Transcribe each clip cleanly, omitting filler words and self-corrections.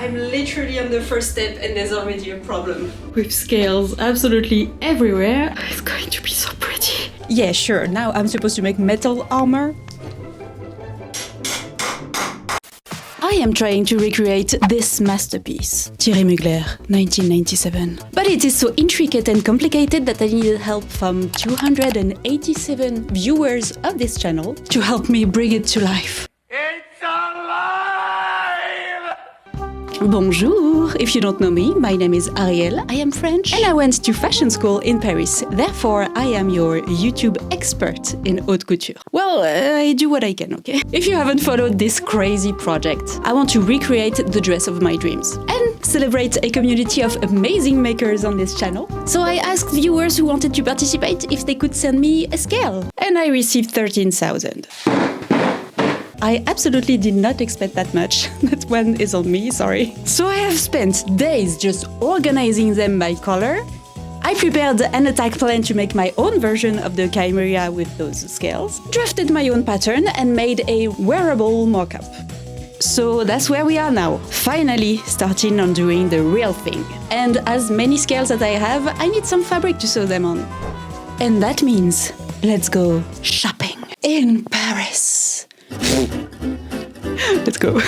I'm literally on the first step and there's already a problem. With scales absolutely everywhere. It's going to be so pretty. Yeah, sure, now I'm supposed to make metal armor. I am trying to recreate this masterpiece. Thierry Mugler, 1997. But it is so intricate and complicated that I needed help from 287 viewers of this channel to help me bring it to life. It's alive! Bonjour! If you don't know me, my name is Ariel, I am French, and I went to fashion school in Paris. Therefore, I am your YouTube expert in haute couture. Well, I do what I can, okay? If you haven't followed this crazy project, I want to recreate the dress of my dreams and celebrate a community of amazing makers on this channel. So I asked viewers who wanted to participate if they could send me a scale, and I received 13,000. I absolutely did not expect that much. That one is on me, sorry. So I have spent days just organizing them by color. I prepared an attack plan to make my own version of the Chimera with those scales, drafted my own pattern and made a wearable mock-up. So that's where we are now, finally starting on doing the real thing. And as many scales as I have, I need some fabric to sew them on. And that means, let's go shopping in Paris. Let's go.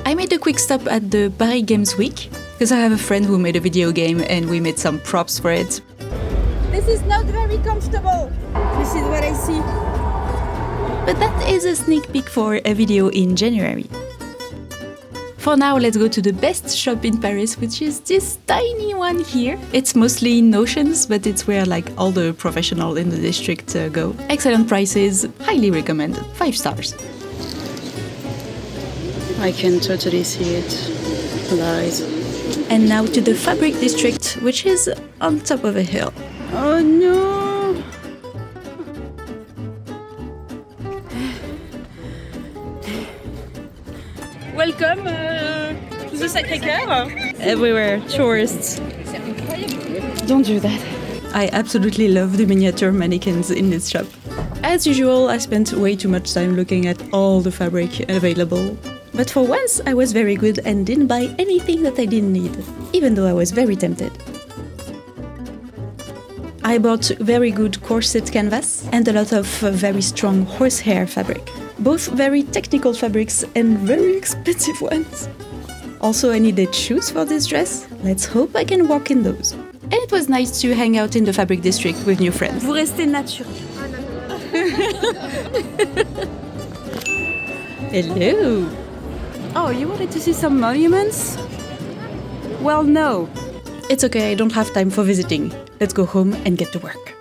I made a quick stop at the Paris Games Week because I have a friend who made a video game and we made some props for it. This is not very comfortable. This is what I see. But that is a sneak peek for a video in January. For now, let's go to the best shop in Paris, which is this tiny one here. It's mostly notions, but it's where like all the professionals in the district go. Excellent prices, highly recommended, 5 stars. I can totally see it. Lies. And now to the fabric district, which is on top of a hill. Oh no! Welcome to the Sacré-Cœur. Everywhere, tourists. Don't do that. I absolutely love the miniature mannequins in this shop. As usual, I spent way too much time looking at all the fabric available. But for once, I was very good and didn't buy anything that I didn't need, even though I was very tempted. I bought very good corset canvas and a lot of very strong horsehair fabric. Both very technical fabrics and very expensive ones. Also, I needed shoes for this dress. Let's hope I can walk in those. And it was nice to hang out in the fabric district with new friends. Vous restez naturel. Hello! Oh, you wanted to see some monuments? Well, no. It's okay, I don't have time for visiting. Let's go home and get to work.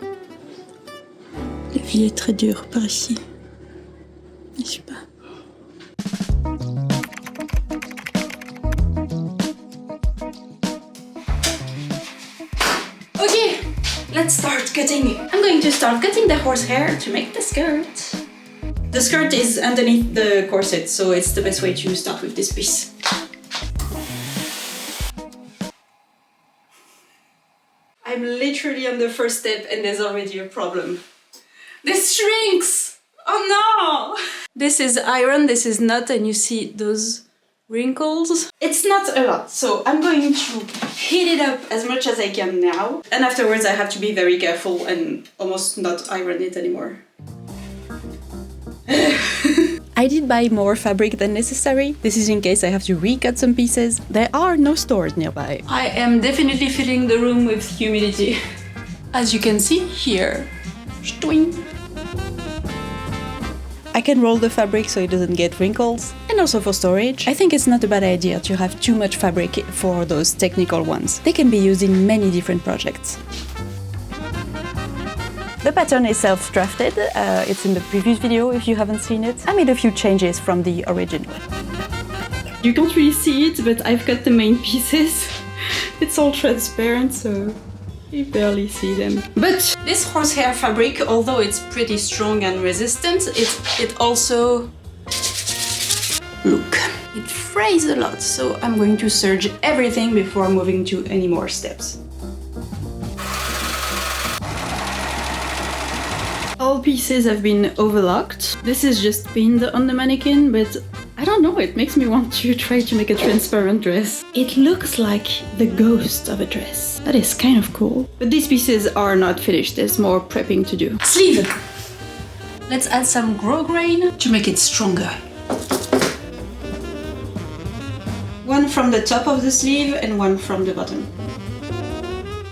La vie est très dure par ici. N'est-ce pas? Okay, let's start cutting. I'm going to start cutting the horsehair to make the skirt. The skirt is underneath the corset, so it's the best way to start with this piece. I'm literally on the first step and there's already a problem. This shrinks! Oh no! This is iron, this is not, and you see those wrinkles. It's not a lot, so I'm going to heat it up as much as I can now. And afterwards I have to be very careful and almost not iron it anymore. I did buy more fabric than necessary. This is in case I have to recut some pieces. There are no stores nearby. I am definitely filling the room with humidity. As you can see here. Shtoing. I can roll the fabric so it doesn't get wrinkles. And also for storage. I think it's not a bad idea to have too much fabric for those technical ones. They can be used in many different projects. The pattern is self-drafted. It's in the previous video if you haven't seen it. I made a few changes from the original. You can't really see it, but I've cut the main pieces. It's all transparent, so you barely see them. But this horsehair fabric, although it's pretty strong and resistant, it also... Look, it frays a lot, so I'm going to serge everything before moving to any more steps. All pieces have been overlocked. This is just pinned on the mannequin, but I I don't know, it makes me want to try to make a transparent dress. It looks like the ghost of a dress. That is kind of cool. But these pieces are not finished, there's more prepping to do. Sleeve! Let's add some grosgrain to make it stronger. One from the top of the sleeve and one from the bottom.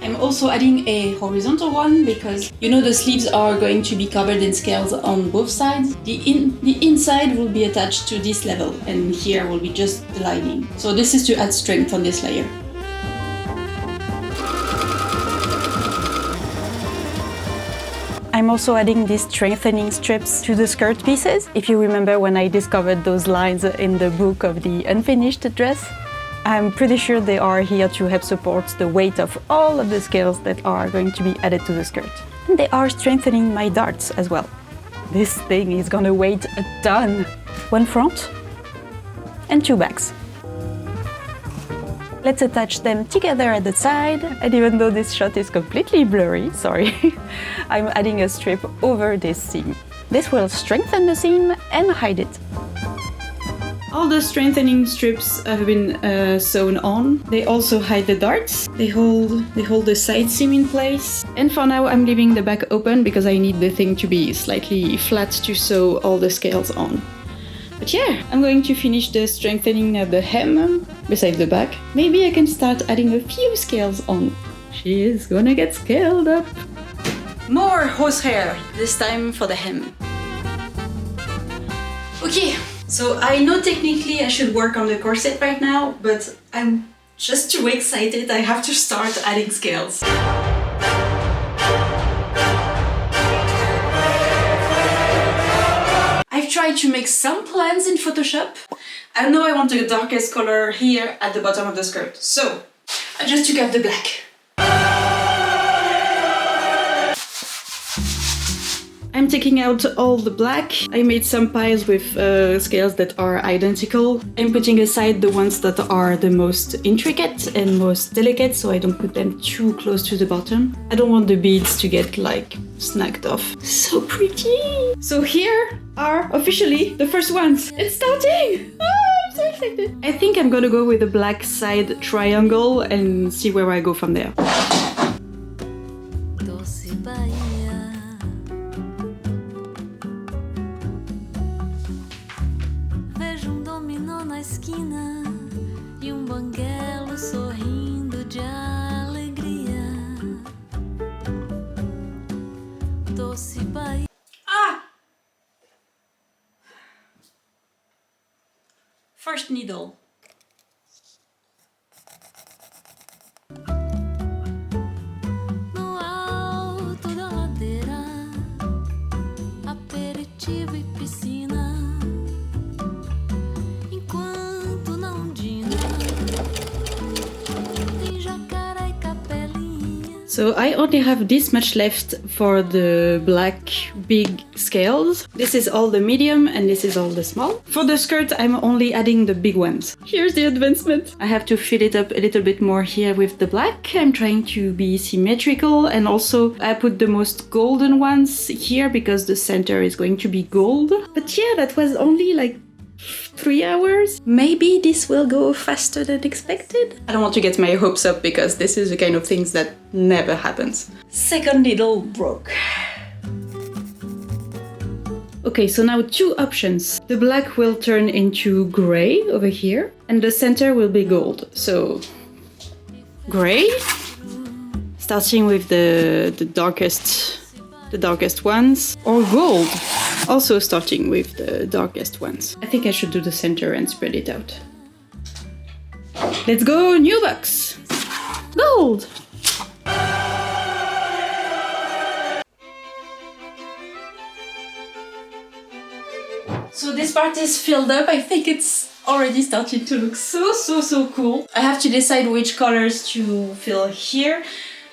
I'm also adding a horizontal one because you know the sleeves are going to be covered in scales on both sides. The inside will be attached to this level and here will be just the lining. So this is to add strength on this layer. I'm also adding these strengthening strips to the skirt pieces. If you remember when I discovered those lines in the book of the unfinished dress, I'm pretty sure they are here to help support the weight of all of the scales that are going to be added to the skirt. And they are strengthening my darts as well. This thing is gonna weigh a ton. One front and two backs. Let's attach them together at the side, and even though this shot is completely blurry, sorry, I'm adding a strip over this seam. This will strengthen the seam and hide it. All the strengthening strips have been sewn on. They also hide the darts. They hold the side seam in place. And for now I'm leaving the back open because I need the thing to be slightly flat to sew all the scales on. But yeah, I'm going to finish the strengthening of the hem besides the back. Maybe I can start adding a few scales on. She is gonna get scaled up. More horsehair, this time for the hem. Okay, so I know technically I should work on the corset right now, but I'm just too excited. I have to start adding scales. I've tried to make some plans in Photoshop. I know I want the darkest color here at the bottom of the skirt, so I just took out the black. I'm taking out all the black. I made some piles with scales that are identical. I'm putting aside the ones that are the most intricate and most delicate, so I don't put them too close to the bottom. I don't want the beads to get like snagged off. So pretty! So here are officially the first ones. It's starting! I'm so excited! I think I'm gonna go with a black side triangle and see where I go from there. Ah! First needle. No alto da ladeira, aperitivo e piscina, enquanto na ondina tem jacaré e capelinha. So I only have this much left for the black big scales. This is all the medium and this is all the small. For the skirt I'm only adding the big ones. Here's the advancement. I have to fill it up a little bit more here with the black. I'm trying to be symmetrical, and also I put the most golden ones here because the center is going to be gold. But yeah, that was only like 3 hours. Maybe this will go faster than expected. I don't want to get my hopes up because this is the kind of things that never happens. Second needle broke. Okay, so now two options. The black will turn into gray over here and the center will be gold. So gray, starting with the darkest ones, or gold, also starting with the darkest ones. I think I should do the center and spread it out. Let's go, new box! Gold! So this part is filled up. I think it's already starting to look so cool. I have to decide which colors to fill here.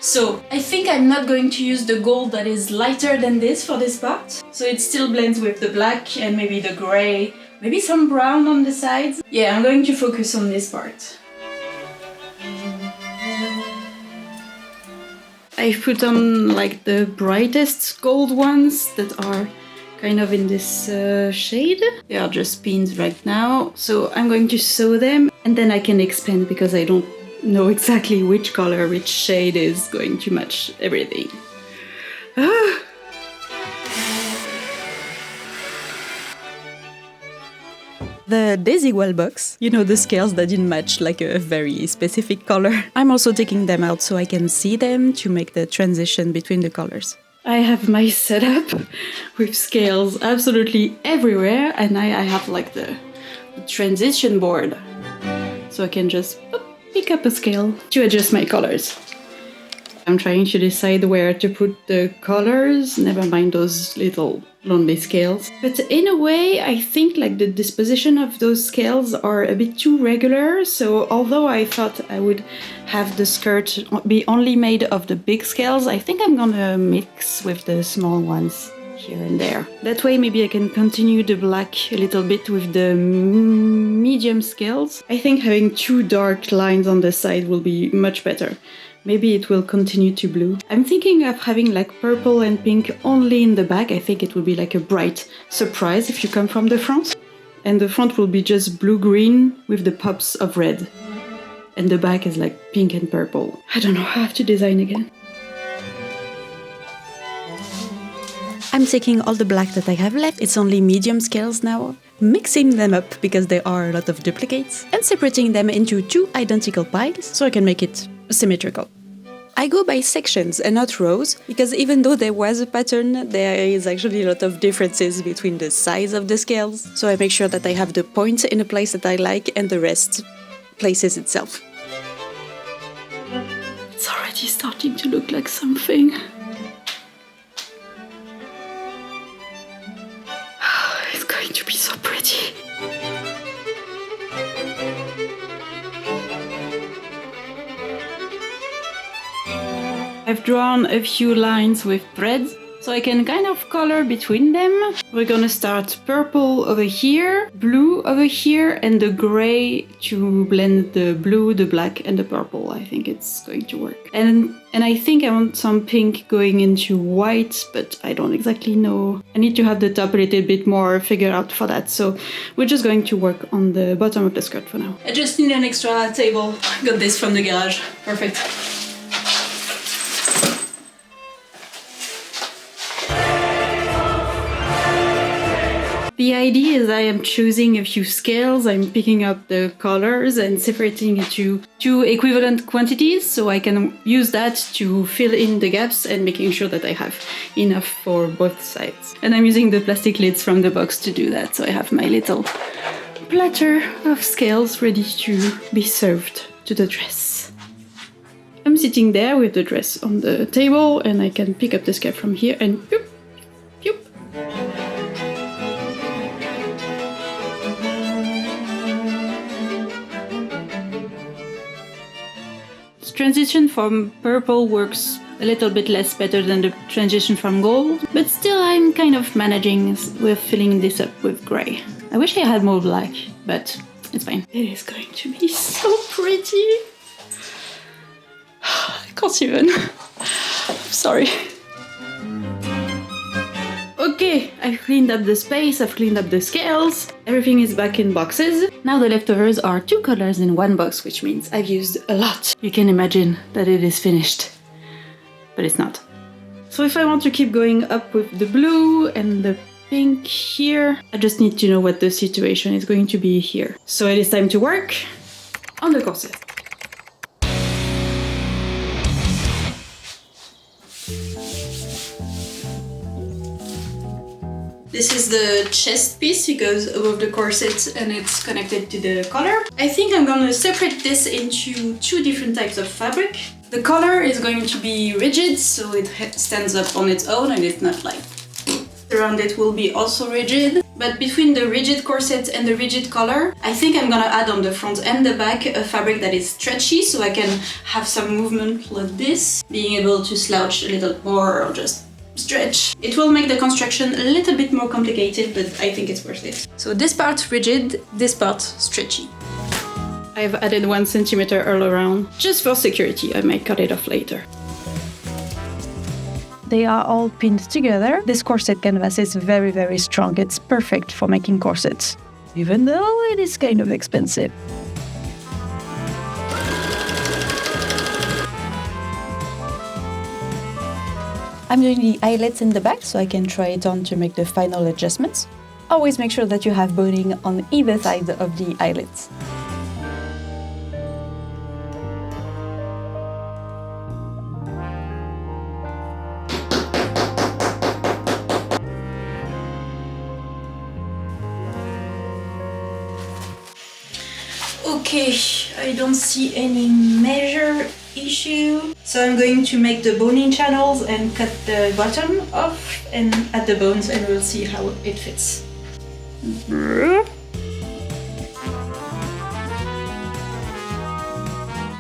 So I think I'm not going to use the gold that is lighter than this for this part. So it still blends with the black and maybe the gray, maybe some brown on the sides. Yeah, I'm going to focus on this part. I've put on like the brightest gold ones that are kind of in this shade. They are just pins right now, so I'm going to sew them and then I can expand because I don't know exactly which color, which shade is going to match everything. The Desigual box, you know, the scales that didn't match like a very specific color. I'm also taking them out so I can see them to make the transition between the colors. I have my setup with scales absolutely everywhere, and I have like the transition board, so I can just pick up a scale to adjust my colors. I'm trying to decide where to put the colors, never mind those little lonely scales. But in a way, I think like the disposition of those scales are a bit too regular, so although I thought I would have the skirt be only made of the big scales, I think I'm gonna mix with the small ones here and there. That way maybe I can continue the black a little bit with the medium scales. I think having two dark lines on the side will be much better. Maybe it will continue to blue. I'm thinking of having like purple and pink only in the back. I think it will be like a bright surprise if you come from the front. And the front will be just blue-green with the pops of red. And the back is like pink and purple. I don't know, I have to design again. I'm taking all the black that I have left, it's only medium scales now, mixing them up because there are a lot of duplicates, and separating them into two identical piles so I can make it symmetrical. I go by sections and not rows, because even though there was a pattern, there is actually a lot of differences between the size of the scales, so I make sure that I have the point in a place that I like and the rest places itself. It's already starting to look like something. It's going to be so pretty. I've drawn a few lines with threads, so I can kind of color between them. We're gonna start purple over here, blue over here, and the gray to blend the blue, the black, and the purple. I think it's going to work. And I think I want some pink going into white, but I don't exactly know. I need to have the top a little bit more figured out for that, so we're just going to work on the bottom of the skirt for now. I just need an extra table. I got this from the garage. Perfect. The idea is I am choosing a few scales, I'm picking up the colors and separating into two equivalent quantities, so I can use that to fill in the gaps and making sure that I have enough for both sides. And I'm using the plastic lids from the box to do that, so I have my little platter of scales ready to be served to the dress. I'm sitting there with the dress on the table and I can pick up the scale from here and poop, poop. Transition from purple works a little bit less better than the transition from gold, but still I'm kind of managing with filling this up with grey. I wish I had more black, but it's fine. It is going to be so pretty. I can't even. I'm sorry. Okay, I've cleaned up the space, I've cleaned up the scales, everything is back in boxes. Now the leftovers are two colors in one box, which means I've used a lot. You can imagine that it is finished, but it's not. So if I want to keep going up with the blue and the pink here, I just need to know what the situation is going to be here. So it is time to work on the corset. This is the chest piece, it goes above the corset and it's connected to the collar. I think I'm gonna separate this into two different types of fabric. The collar is going to be rigid, so it stands up on its own and it's not like around it will be also rigid. But between the rigid corset and the rigid collar, I think I'm gonna add on the front and the back a fabric that is stretchy, so I can have some movement like this, being able to slouch a little more or just stretch. It will make the construction a little bit more complicated, but I think it's worth it. So this part rigid, this part stretchy. I've added 1 centimeter all around, just for security. I might cut it off later. they are all pinned together. This corset canvas is very, very strong. It's perfect for making corsets, even though it is kind of expensive. I'm doing the eyelets in the back so I can try it on to make the final adjustments. Always make sure that you have boning on either side of the eyelets. Okay, I don't see any major issue. So I'm going to make the boning channels and cut the bottom off and add the bones, and we'll see how it fits.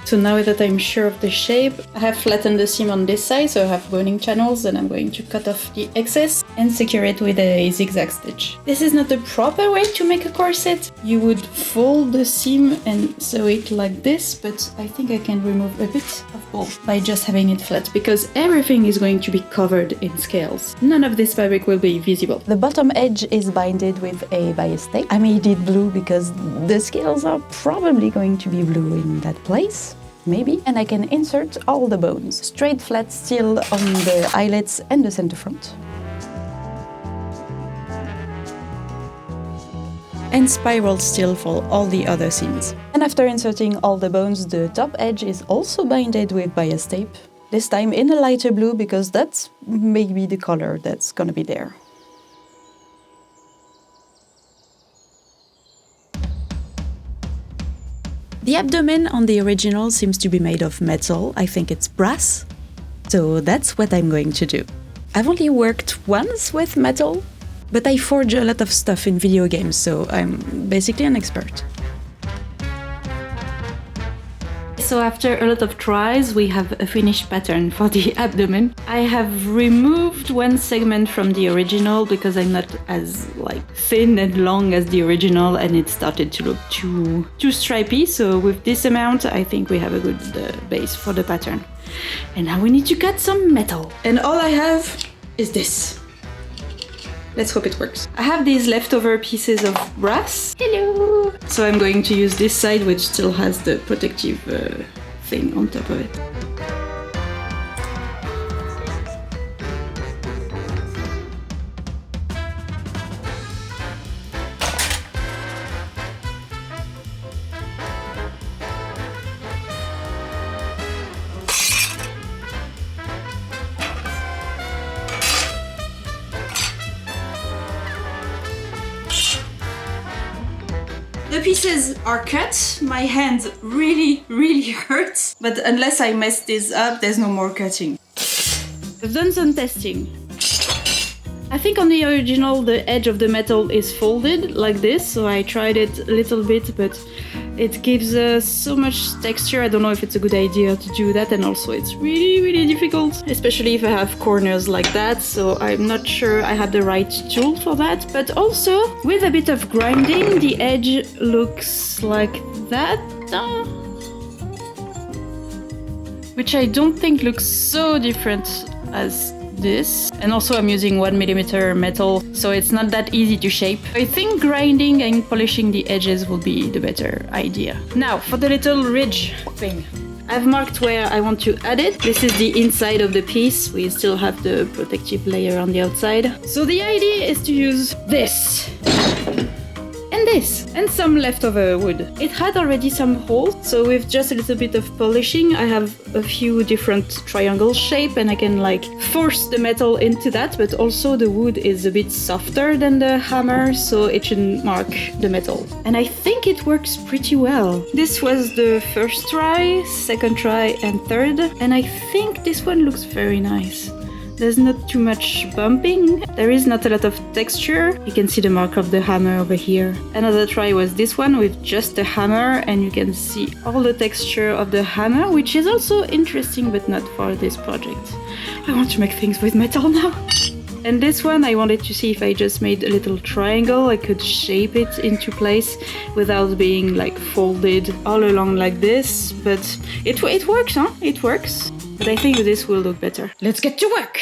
So now that I'm sure of the shape, I have flattened the seam on this side, so I have boning channels, and I'm going to cut off the excess and secure it with a zigzag stitch. This is not the proper way to make a corset. You would fold the seam and sew it like this, but I think I can remove a bit of both by just having it flat, because everything is going to be covered in scales. None of this fabric will be visible. The bottom edge is binded with a bias tape. I made it blue because the scales are probably going to be blue in that place. Maybe. And I can insert all the bones. Straight flat still on the eyelets and the center front. And spiral still for all the other seams. And after inserting all the bones, the top edge is also binded with bias tape. This time in a lighter blue because that's maybe the color that's gonna be there. The abdomen on the original seems to be made of metal. I think it's brass. So that's what I'm going to do. I've only worked once with metal, but I forge a lot of stuff in video games, so I'm basically an expert. So after a lot of tries, we have a finished pattern for the abdomen. I have removed one segment from the original because I'm not as thin and long as the original, and it started to look too stripy. So with this amount, I think we have a good base for the pattern. And now we need to cut some metal. And all I have is this. Let's hope it works. I have these leftover pieces of brass. Hello! So I'm going to use this side, which still has the protective thing on top of it. The pieces are cut. My hand really hurts. But unless I mess this up, there's no more cutting. I've done some testing. I think on the original the edge of the metal is folded like this, so I tried it a little bit, but it gives so much texture. I don't know if it's a good idea to do that, and also it's really difficult, especially if I have corners like that, so I'm not sure I have the right tool for that. But also, with a bit of grinding, the edge looks like that, which I don't think looks so different as this. And also I'm using 1mm metal, so it's not that easy to shape. I think grinding and polishing the edges will be the better idea. Now for the little ridge thing. I've marked where I want to add it. This is the inside of the piece. We still have the protective layer on the outside. So the idea is to use this. And this, and some leftover wood. It had already some holes, so with just a little bit of polishing, I have a few different triangle shape, and I can force the metal into that, but also the wood is a bit softer than the hammer, so it shouldn't mark the metal. And I think it works pretty well. This was the first try, second try, and third, and I think this one looks very nice. There's not too much bumping, there is not a lot of texture. You can see the mark of the hammer over here. Another try was this one with just the hammer, and you can see all the texture of the hammer, which is also interesting, but not for this project. I want to make things with metal now. And this one, I wanted to see if I just made a little triangle, I could shape it into place without being folded all along like this. But it works, huh? It works. But I think this will look better. Let's get to work!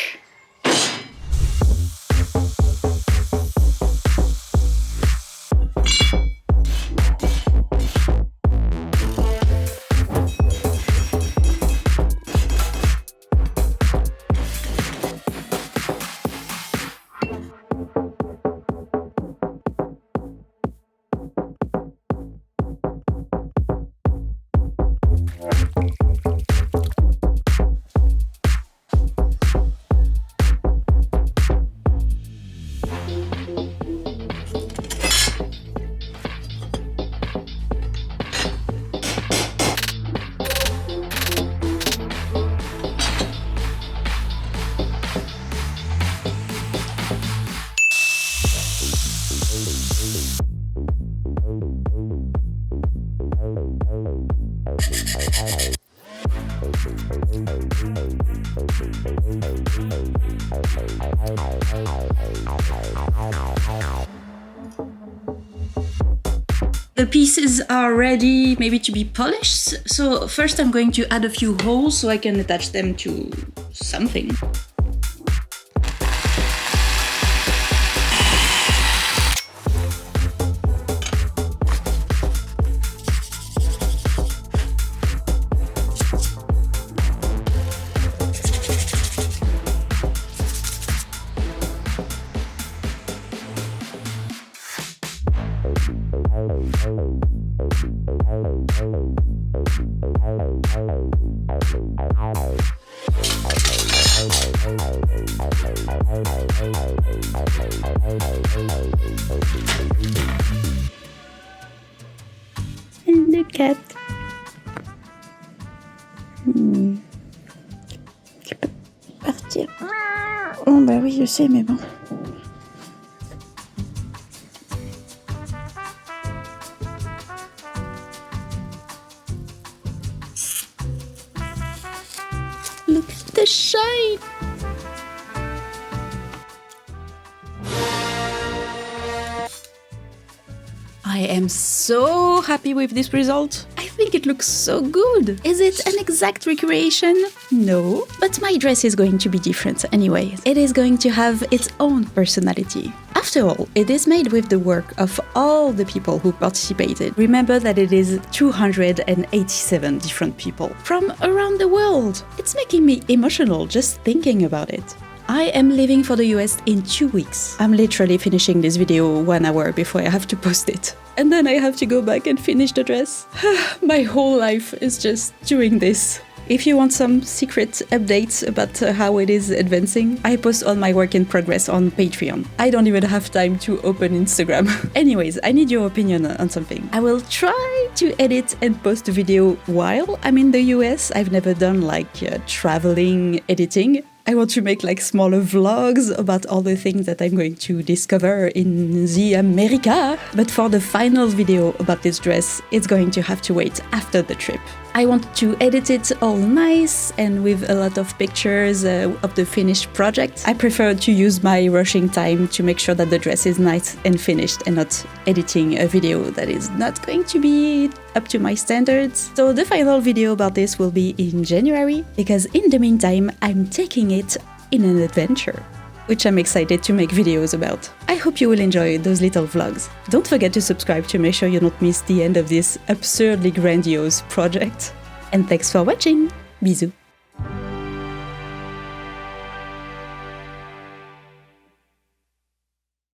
The pieces are ready maybe to be polished, so first I'm going to add a few holes so I can attach them to something. And the cat. Tu peux partir. Oh bah oui, je sais, mais bon. Look at the shine! I am so happy with this result. I think it looks so good. Is it an exact recreation? No, but my dress is going to be different anyway. It is going to have its own personality. After all, it is made with the work of all the people who participated. Remember that it is 287 different people from around the world. It's making me emotional just thinking about it. I am leaving for the US in 2 weeks. I'm literally finishing this video 1 hour before I have to post it. And then I have to go back and finish the dress. My whole life is just doing this. If you want some secret updates about how it is advancing, I post all my work in progress on Patreon. I don't even have time to open Instagram. Anyways, I need your opinion on something. I will try to edit and post a video while I'm in the US. I've never done like traveling editing. I want to make like smaller vlogs about all the things that I'm going to discover in the America. But for the final video about this dress, it's going to have to wait after the trip. I want to edit it all nice and with a lot of pictures of the finished project. I prefer to use my rushing time to make sure that the dress is nice and finished and not editing a video that is not going to be up to my standards. So the final video about this will be in January, because in the meantime, I'm taking it in an adventure, which I'm excited to make videos about. I hope you will enjoy those little vlogs. Don't forget to subscribe to make sure you don't miss the end of this absurdly grandiose project. And thanks for watching! Bisous!